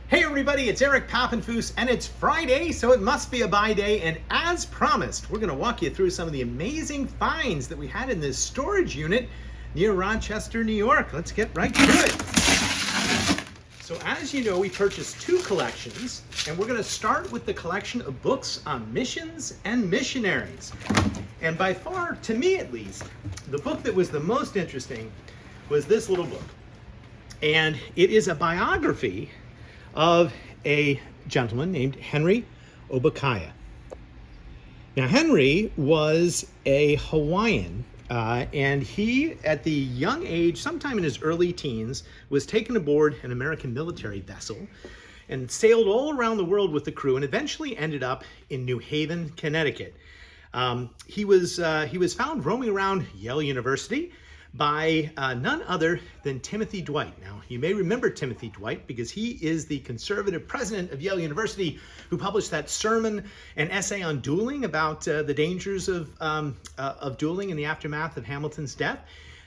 Hey everybody, it's Eric Papenfuse, and it's Friday, so it must be a buy day, and as promised, we're going to walk you through some of the amazing finds that we had in this storage unit near Rochester, New York. Let's get right to it. So as you know, we purchased two collections, and we're going to start with the collection of books on missions and missionaries. And by far, to me at least, the book that was the most interesting was this little book. And it is a biography of a gentleman named Henry Obacaya. Now, Henry was a Hawaiian, and he, at the young age, sometime in his early teens, was taken aboard an American military vessel and sailed all around the world with the crew and eventually ended up in New Haven, Connecticut. He was found roaming around Yale University by none other than Timothy Dwight. Now, you may remember Timothy Dwight because he is the conservative president of Yale University who published that sermon and essay on dueling about the dangers of dueling in the aftermath of Hamilton's death.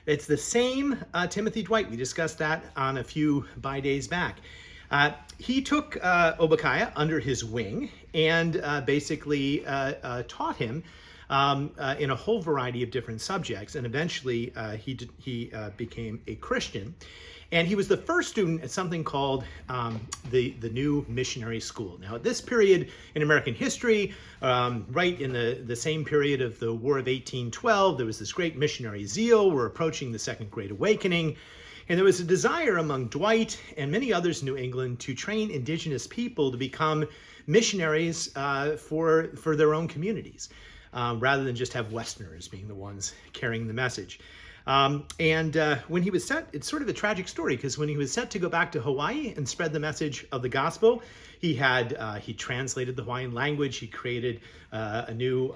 It's the same Timothy Dwight. We discussed that on a few days back. He took Obacaya under his wing and basically taught him in a whole variety of different subjects, and eventually he became a Christian. And he was the first student at something called the New Missionary School. Now, at this period in American history, right in the same period of the War of 1812, there was this great missionary zeal. We're approaching the Second Great Awakening. And there was a desire among Dwight and many others in New England to train indigenous people to become missionaries for their own communities. Rather than just have Westerners being the ones carrying the message. When he was set, it's sort of a tragic story, because when he was set to go back to Hawaii and spread the message of the gospel, he translated the Hawaiian language, he created a new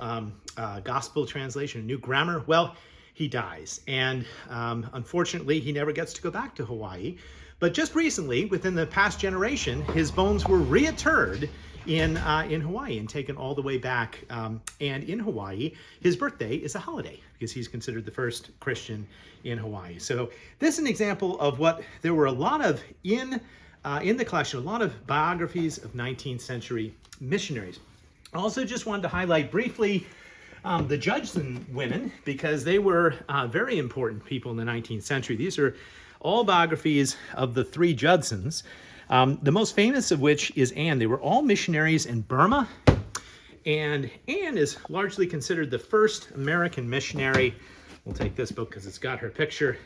gospel translation, a new grammar. Well, he dies, and unfortunately, he never gets to go back to Hawaii. But just recently, within the past generation, his bones were reinterred in Hawaii and taken all the way back. And in Hawaii, his birthday is a holiday because he's considered the first Christian in Hawaii. So this is an example of what there were a lot of in the collection, a lot of biographies of 19th century missionaries. I also just wanted to highlight briefly the Judson women, because they were very important people in the 19th century. These are all biographies of the three Judsons. The most famous of which is Anne. They were all missionaries in Burma, and Anne is largely considered the first American missionary. We'll take this book because it's got her picture,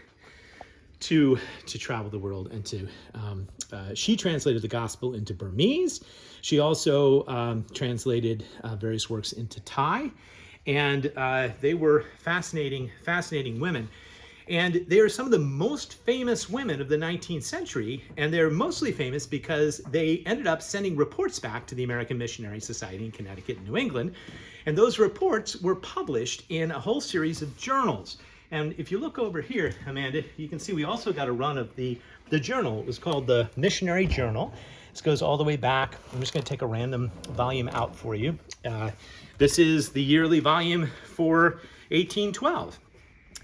to travel the world, and she translated the gospel into Burmese. She also translated various works into Thai, and they were fascinating women. And they are some of the most famous women of the 19th century, and they're mostly famous because they ended up sending reports back to the American Missionary Society in Connecticut and New England, and those reports were published in a whole series of journals. And if you look over here, Amanda, you can see we also got a run of the journal. It was called the Missionary Journal. This goes all the way back. I'm just going to take a random volume out for you. This is the yearly volume for 1812.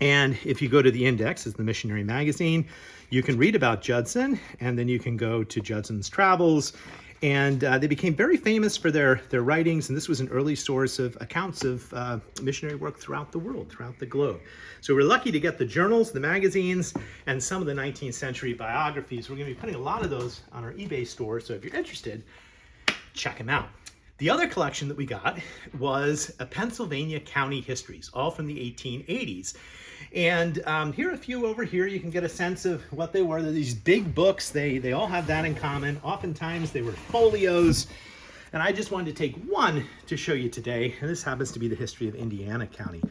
And if you go to the index, it's the Missionary Magazine, you can read about Judson, and then you can go to Judson's Travels. And they became very famous for their writings, and this was an early source of accounts of missionary work throughout the world, throughout the globe. So we're lucky to get the journals, the magazines, and some of the 19th century biographies. We're going to be putting a lot of those on our eBay store, so if you're interested, check them out. The other collection that we got was a Pennsylvania county histories, all from the 1880s. And here are a few over here. You can get a sense of what they were. They're these big books. They all have that in common. Oftentimes they were folios. And I just wanted to take one to show you today. And this happens to be the history of Indiana County.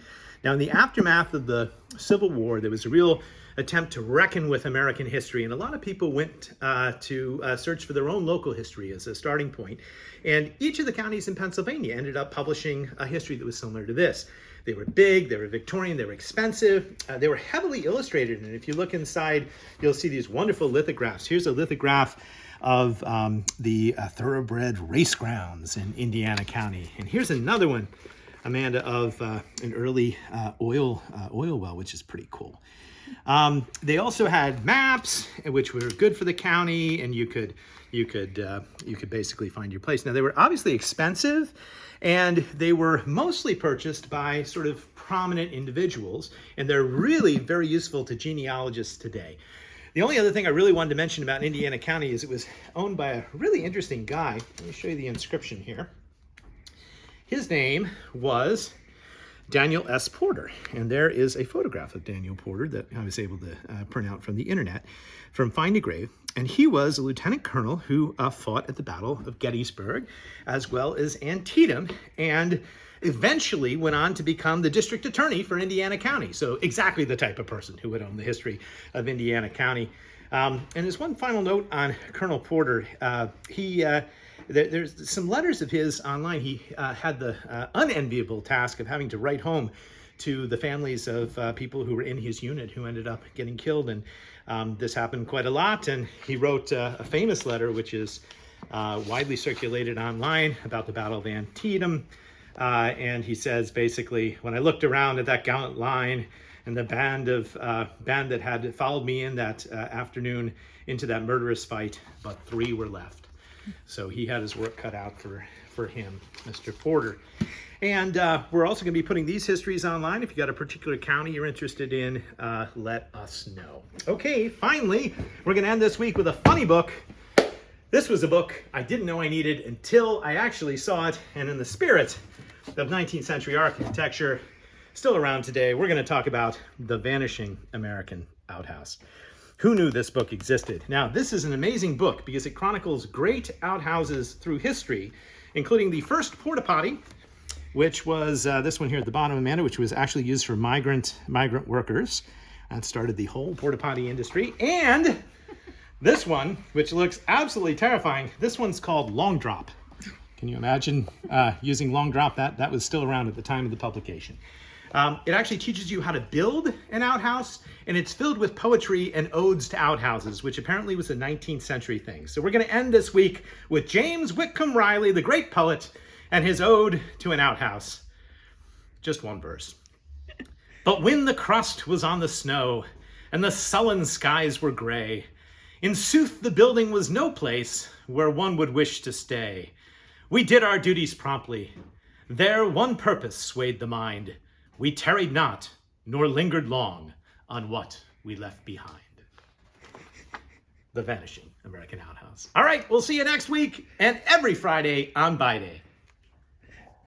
Now, in the aftermath of the Civil War, there was a real attempt to reckon with American history, and a lot of people went to search for their own local history as a starting point. And each of the counties in Pennsylvania ended up publishing a history that was similar to this. They were big, they were Victorian, they were expensive, they were heavily illustrated, and if you look inside, you'll see these wonderful lithographs. Here's a lithograph of the thoroughbred race grounds in Indiana County, and here's another one Amanda, of an early oil well, which is pretty cool. They also had maps, which were good for the county, and you could basically find your place. Now, they were obviously expensive, and they were mostly purchased by sort of prominent individuals, and they're really very useful to genealogists today. The only other thing I really wanted to mention about Indiana County is it was owned by a really interesting guy. Let me show you the inscription here. His name was Daniel S. Porter, and there is a photograph of Daniel Porter that I was able to print out from the internet from Find a Grave, and he was a lieutenant colonel who fought at the Battle of Gettysburg as well as Antietam, and eventually went on to become the district attorney for Indiana County. So exactly the type of person who would own the history of Indiana County. And there's one final note on Colonel Porter. There's some letters of his online. He had the unenviable task of having to write home to the families of people who were in his unit who ended up getting killed. And this happened quite a lot. And he wrote a famous letter, which is widely circulated online, about the Battle of Antietam. And he says, basically, when I looked around at that gallant line and the band that had followed me in that afternoon into that murderous fight, but 3 were left. So he had his work cut out for him, Mr. Porter. And we're also going to be putting these histories online. If you got a particular county you're interested in, let us know. Okay, finally, we're going to end this week with a funny book. This was a book I didn't know I needed until I actually saw it, and in the spirit of 19th century architecture, still around today, we're going to talk about The Vanishing American Outhouse. Who knew this book existed? Now, this is an amazing book because it chronicles great outhouses through history, including the first porta potty, which was this one here at the bottom, Amanda, which was actually used for migrant workers. That started the whole porta potty industry. And this one, which looks absolutely terrifying, this one's called Long Drop. Can you imagine using Long Drop? That was still around at the time of the publication. It actually teaches you how to build an outhouse, and it's filled with poetry and odes to outhouses, which apparently was a 19th century thing. So we're going to end this week with James Whitcomb Riley, the great poet, and his ode to an outhouse. Just one verse. But when the crust was on the snow, and the sullen skies were gray, in sooth the building was no place where one would wish to stay. We did our duties promptly. There one purpose swayed the mind. We tarried not, nor lingered long on what we left behind. The Vanishing American Outhouse. All right, we'll see you next week and every Friday on Buy Day.